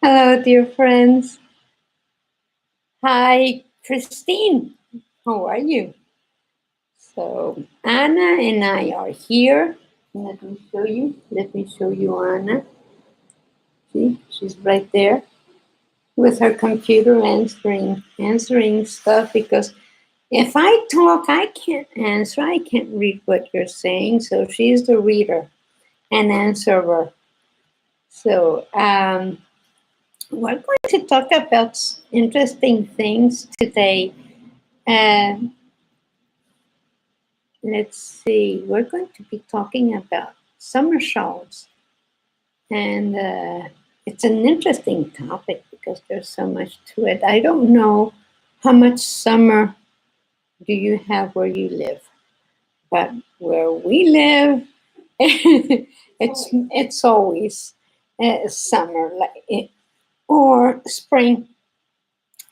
Hello, dear friends. Hi, Christine. How are you? So, Anna and I are here. Let me show you. Let me show you Anna. See, she's right there with her computer answering stuff because if I talk, I can't answer. I can't read what you're saying. So she's the reader and answerer. So, we're going to talk about interesting things today. Uh, let's see, we're going to be talking about summer shawls. And it's an interesting topic because there's so much to it. I don't know how much summer do you have where you live, but where we live, it's always summer or spring.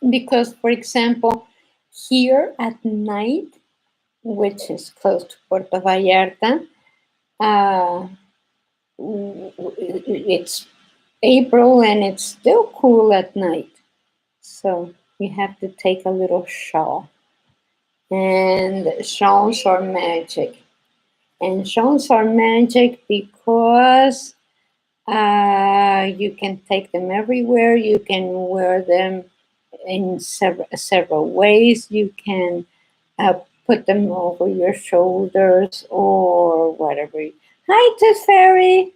Because, for example, here at night, which is close to Puerto Vallarta, it's April and it's still cool at night. So you have to take a little shawl. And shawls are magic. And shawls are magic because you can take them everywhere. You can wear them in several ways. You can put them over your shoulders or whatever. Hi, Tooth Fairy.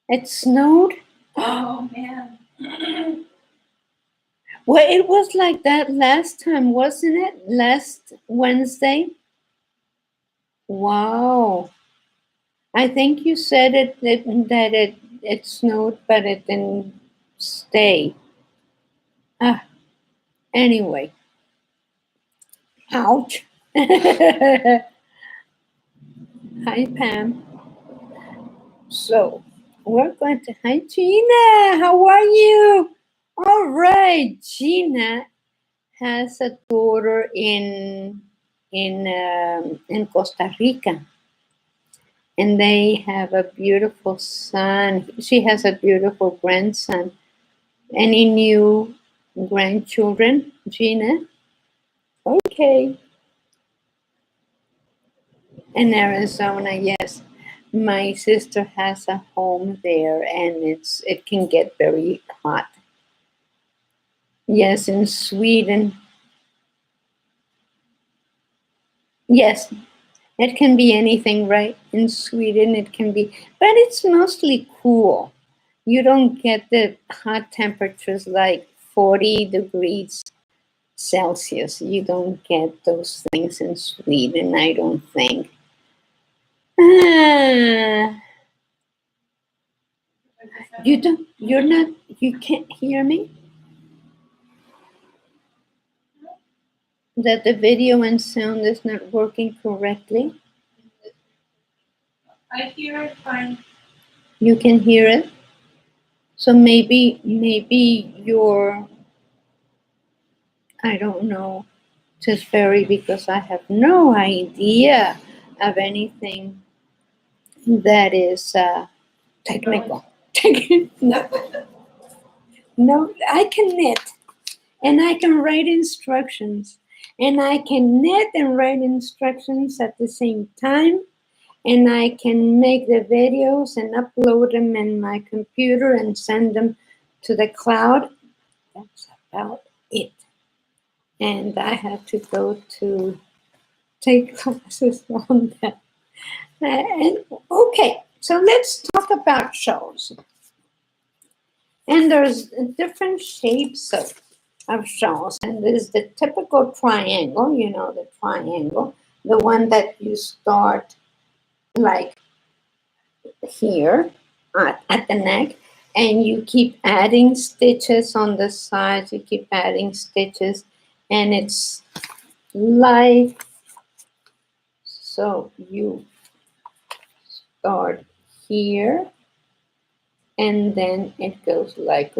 It snowed. Oh, man. Well, it was like that last time, wasn't it? Last Wednesday. Wow. I think you said that it snowed, but it didn't stay. Anyway. Ouch. Hi, Pam. So we're going to. Hi, Gina. How are you? All right, Gina has a daughter in Costa Rica, and they have a beautiful son. She has a beautiful grandson. Any new grandchildren, Gina? Okay. In Arizona, yes. My sister has a home there, and it can get very hot. Yes, in Sweden. Yes, it can be anything, right? In Sweden, it can be, but it's mostly cool. You don't get the hot temperatures like 40 degrees Celsius. You don't get those things in Sweden, I don't think. You can't hear me? That the video and sound is not working correctly? I hear it fine. You can hear it? So maybe your, I don't know, Tooth Fairy, because I have no idea of anything that is technical. No, I can knit and I can write instructions, and I can knit and write instructions at the same time, and I can make the videos and upload them in my computer and send them to the cloud. That's about it. And I had to go to take classes on that. And okay, so let's talk about shawls. And there's different shapes of shawls. And there's the typical triangle, you know, the triangle, the one that you start like here at the neck, and you keep adding stitches on the sides, you keep adding stitches, and it's like, so you start here, and then it goes like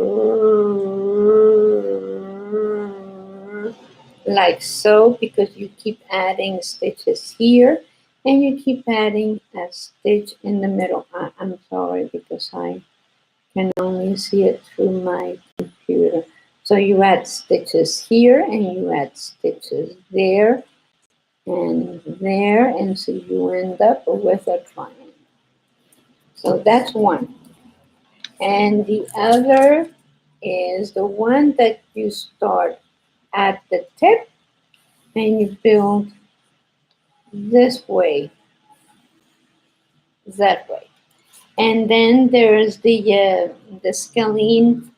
so, because you keep adding stitches here, and you keep adding a stitch in the middle. I'm sorry, because I can only see it through my computer. So you add stitches here and you add stitches there, and so you end up with a triangle. So that's one. And the other is the one that you start at the tip and you build this way, that way. And then there's the scalene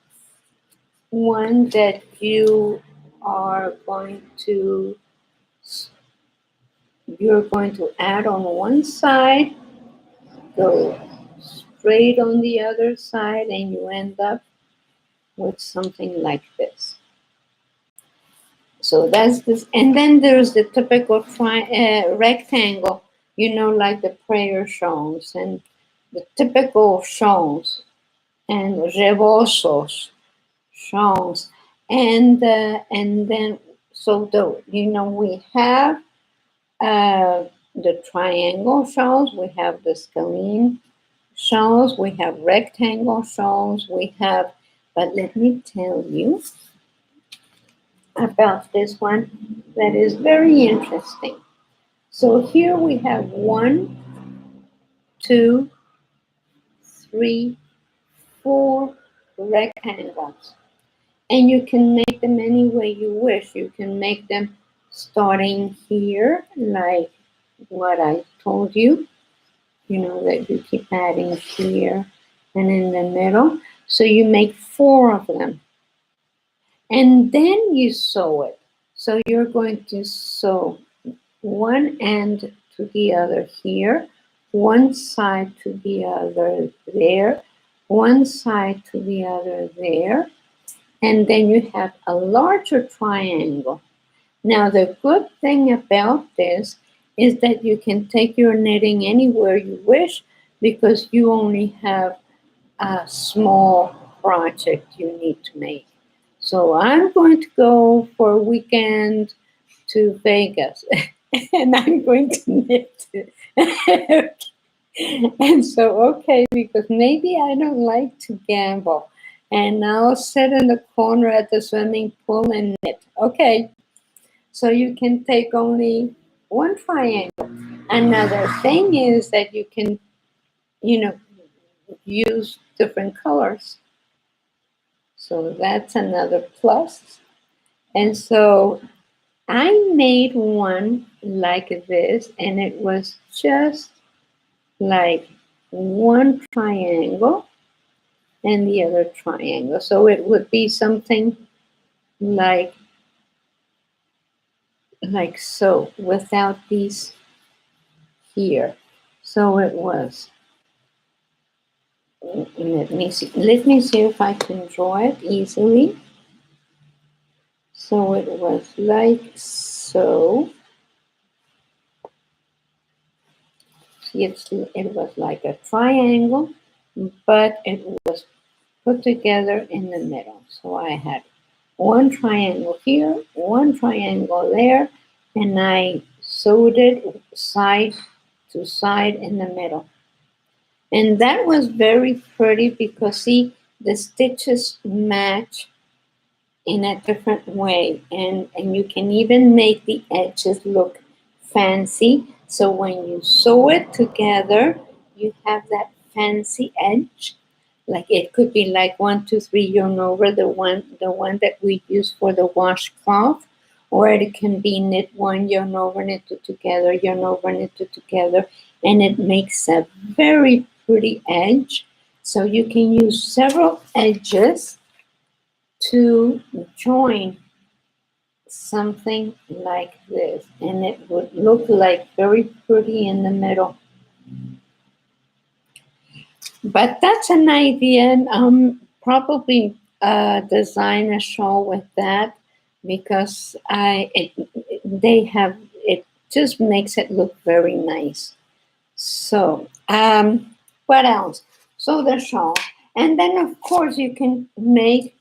one that you are going to add on one side, go straight on the other side, and you end up with something like this. So that's this, and then there's the typical rectangle, like the prayer shawls and the typical shawls and rebosos shawls, and then so we have the triangle shawls, we have the scalene shawls, we have rectangle shawls, we have, but let me tell you about this one that is very interesting. So here we have 1, 2, 3, 4 rectangles. And you can make them any way you wish. You can make them starting here, like what I told you, that you keep adding here and in the middle. So you make 4 of them. And then you sew it. So you're going to sew one end to the other here, one side to the other there, one side to the other there, and then you have a larger triangle. Now the good thing about this is that you can take your knitting anywhere you wish because you only have a small project you need to make. So I'm going to go for a weekend to Vegas and I'm going to knit. And so, okay, because maybe I don't like to gamble. And I'll sit in the corner at the swimming pool and knit. Okay, so you can take only one triangle. Another thing is that you can, use different colors. So that's another plus. And so I made one like this, and it was just like one triangle and the other triangle. So it would be something like so, without these here. So it was, let me see if I can draw it easily. So it was like so. See, it was like a triangle, but it was put together in the middle. So I had one triangle here, one triangle there, and I sewed it side to side in the middle. And that was very pretty because, see, the stitches match in a different way. And you can even make the edges look fancy. So when you sew it together, you have that fancy edge. Like it could be like 1, 2, 3 yarn over, the one that we use for the washcloth, or it can be knit 1, yarn over, knit 2 together, yarn over, knit 2 together, and it makes a very pretty edge. So you can use several edges to join something like this, and it would look like very pretty in the middle. But that's an idea, and probably design a shawl with that because it just makes it look very nice. So what else? So the shawl, and then of course you can make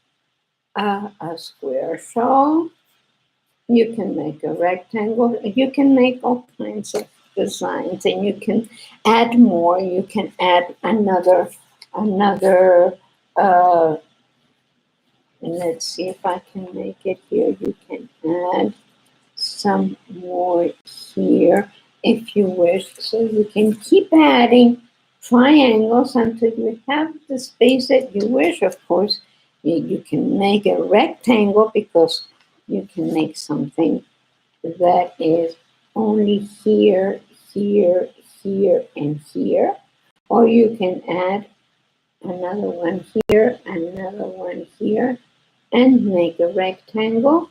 a square shawl. You can make a rectangle. You can make all kinds of designs, and you can add more. You can add another uh, let's see if I can make it here. You can add some more here if you wish. So you can keep adding triangles until you have the space that you wish. Of course, you can make a rectangle because you can make something that is only here, here, here, and here. Or you can add another one here, another one here, and make a rectangle.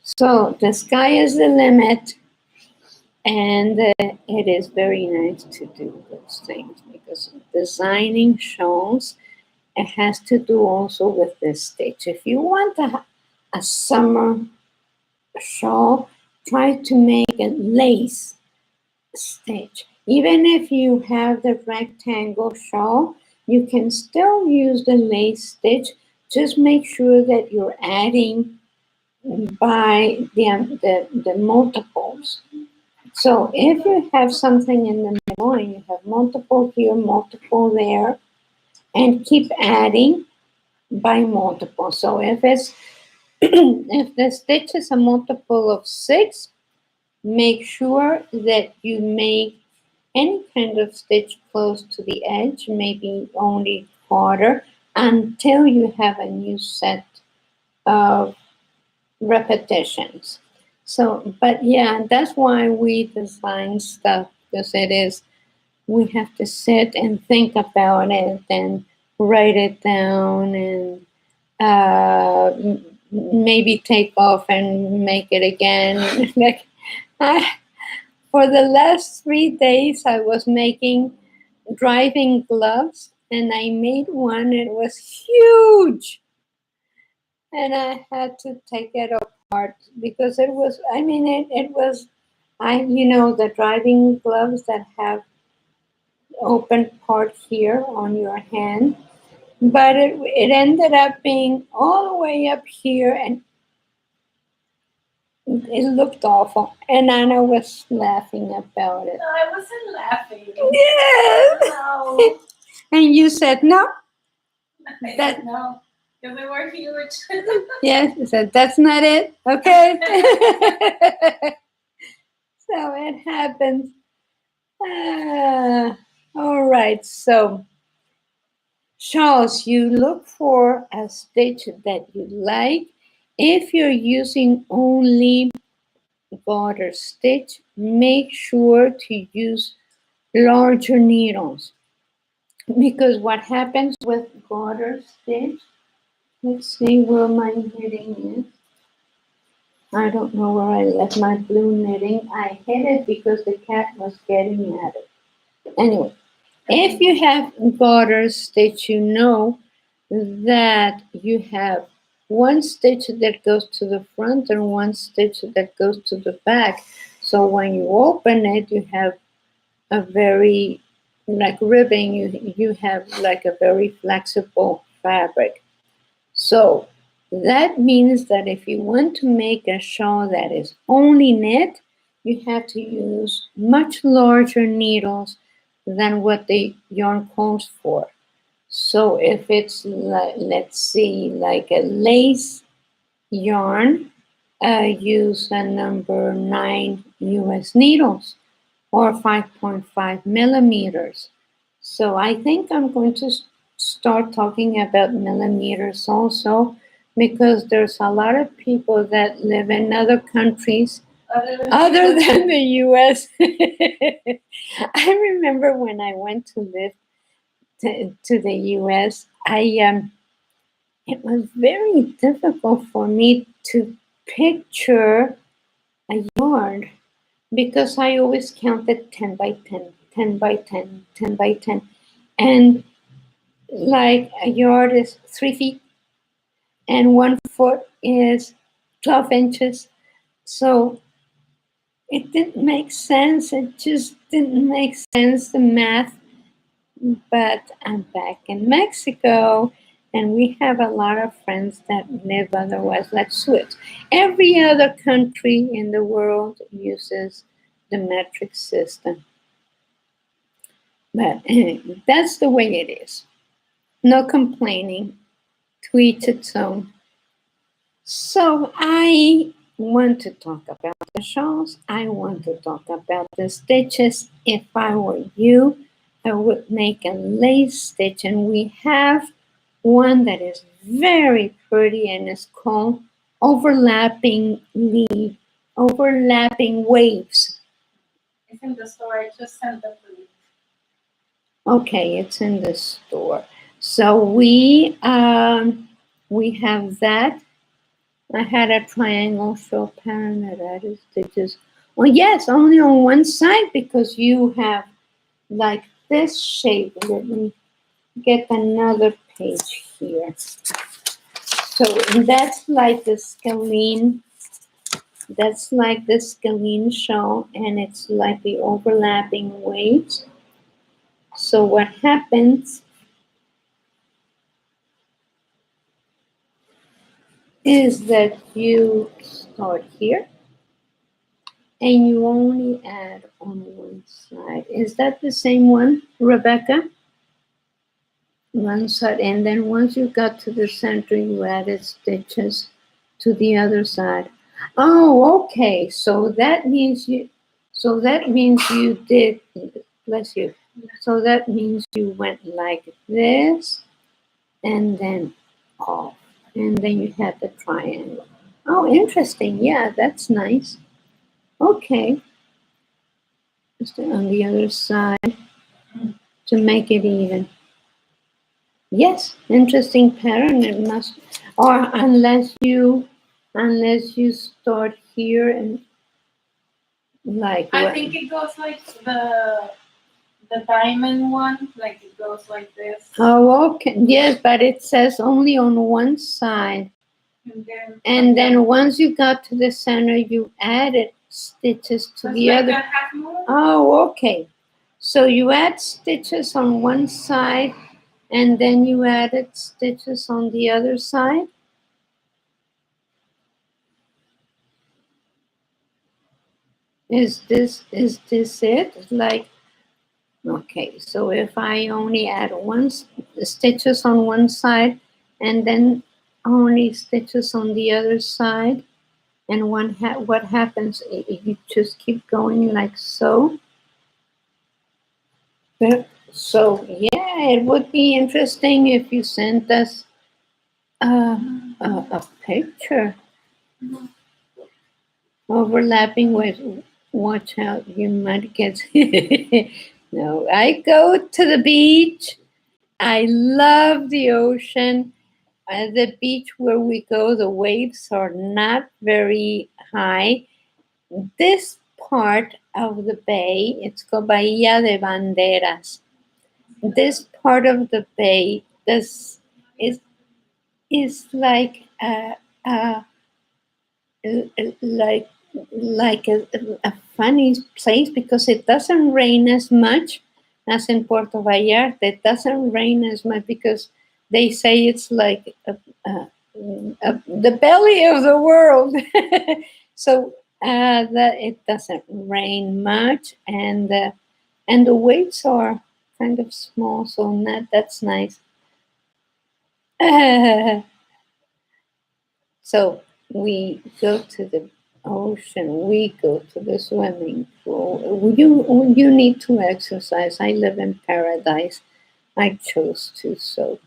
So the sky is the limit, and it is very nice to do those things because designing shawls, it has to do also with this stitch. If you want a summer shawl, try to make a lace stitch. Even if you have the rectangle shawl, you can still use the lace stitch. Just make sure that you're adding by the multiples. So if you have something in the middle and you have multiple here, multiple there, and keep adding by multiple. So if it's if the stitch is a multiple of 6, make sure that you make any kind of stitch close to the edge, maybe only quarter, until you have a new set of repetitions. So, but yeah, that's why we design stuff, because it is, we have to sit and think about it and write it down and maybe take off and make it again. Like for the last 3 days, I was making driving gloves, and I made one. It was huge, and I had to take it apart because it was. I mean, it was. The driving gloves that have open part here on your hand, but it ended up being all the way up here, and it looked awful. And Anna was laughing about it. No, I wasn't laughing. Yes. No. And you said no. That No, because they were huge. yes. I said that's not it. Okay. So it happens. All right. So, Charles, you look for a stitch that you like. If you're using only garter stitch, make sure to use larger needles, because what happens with garter stitch, let's see where my knitting is. I don't know where I left my blue knitting. I hid it because the cat was getting at it. Anyway, if you have garter stitch, you know that you have one stitch that goes to the front and one stitch that goes to the back. So when you open it, you have a very, like ribbing, you have like a very flexible fabric. So that means that if you want to make a shawl that is only knit, you have to use much larger needles than what the yarn calls for. So if it's, like, let's see, like a lace yarn, use a number 9 US needles or 5.5 millimeters. So I think I'm going to start talking about millimeters also, because there's a lot of people that live in other countries other than the US. I remember when I went to live to the US, it was very difficult for me to picture a yarn because I always counted 10 by 10, 10 by 10, 10 by 10. And like a yard is 3 feet and 1 foot is 12 inches. So it didn't make sense. It just didn't make sense, the math. But I'm back in Mexico, and we have a lot of friends that live otherwise. Let's switch. Every other country in the world uses the metric system. But that's the way it is. No complaining. To each its own. So I want to talk about the shawls. I want to talk about the stitches. If I were you, I would make a lace stitch, and we have one that is very pretty and it's called overlapping waves. It's in the store. I just sent the link. Okay, it's in the store. So we have that. I had a triangle show pattern that added stitches. Well, yes, only on one side because you have like this shape. Let me get another page here. So that's like the scalene. That's like the scalene shawl, and it's like the overlapping waves. So what happens is that you start here and you only add on one side. Is that the same one, Rebecca? One side, and then once you got to the center, you added stitches to the other side. Oh, okay. So that means you did, bless you. So that means you went like this and then off. And then you had the triangle. Oh, interesting. Yeah, that's nice. Okay. Just on the other side to make it even. Yes, interesting pattern. It must, or unless you start here and like I what? think it goes like the diamond one, like it goes like this. Oh, okay. Yes, but it says only on one side. And then once you got to the center, you added stitches to the like other. a half moon. Oh, okay. So you add stitches on one side, and then you added stitches on the other side. Is this it? Like, okay, so if I only add stitches on one side and then only stitches on the other side, and what happens? You just keep going like so. So yeah, it would be interesting if you sent us a picture. Overlapping with, watch out, you might get. No, I go to the beach. I love the ocean. The beach where we go, the waves are not very high. This part of the bay, it's called Bahía de Banderas. This part of the bay, this is like a like a funny place because it doesn't rain as much as in Puerto Vallarta. It doesn't rain as much because they say it's like the belly of the world. So that it doesn't rain much, and the waves are kind of small, so that's nice. So we go to the ocean, we go to the swimming pool. You need to exercise. I live in paradise. I chose to, so.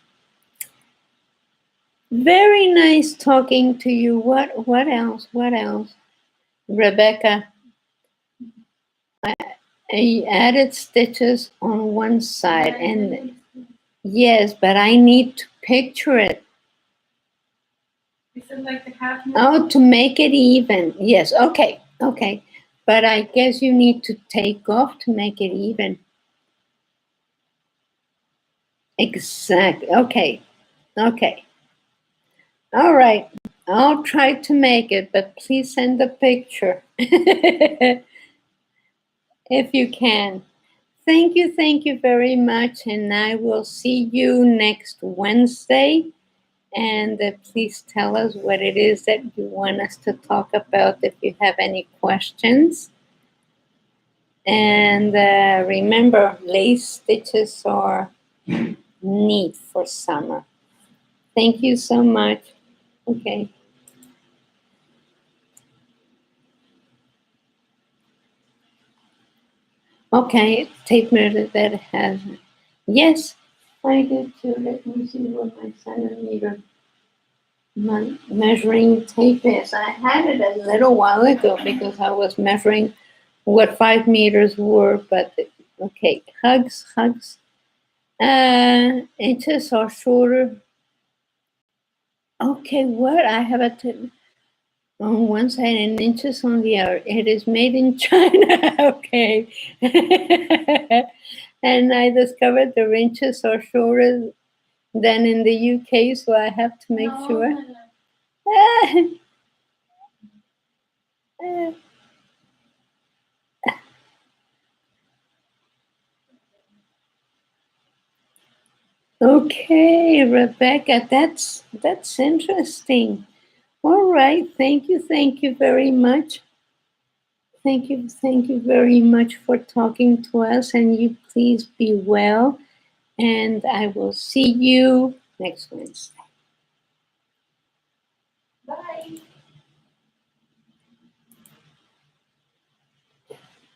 Very nice talking to you. What else? What else? Rebecca, I added stitches on one side, and yes, but I need to picture it. Is it like the half moon? Oh, to make it even. Yes, okay. But I guess you need to take off to make it even. Exactly. Okay. All right. I'll try to make it, but please send a picture if you can. Thank you very much, and I will see you next Wednesday. And please tell us what it is that you want us to talk about if you have any questions. And remember, lace stitches are need for summer. Thank you so much. Okay. Okay, tape measure that has. Yes, I do too. Let me see what my centimeter measuring tape is. I had it a little while ago because I was measuring what 5 meters were, but okay, hugs. Inches or shorter. Okay, what I have a on one side and inches on the other. It is made in China. Okay. And I discovered the inches are shorter than in the UK, so I have to make sure. Okay, Rebecca, that's interesting. All right, thank you very much. Thank you very much for talking to us, and you please be well. And I will see you next Wednesday.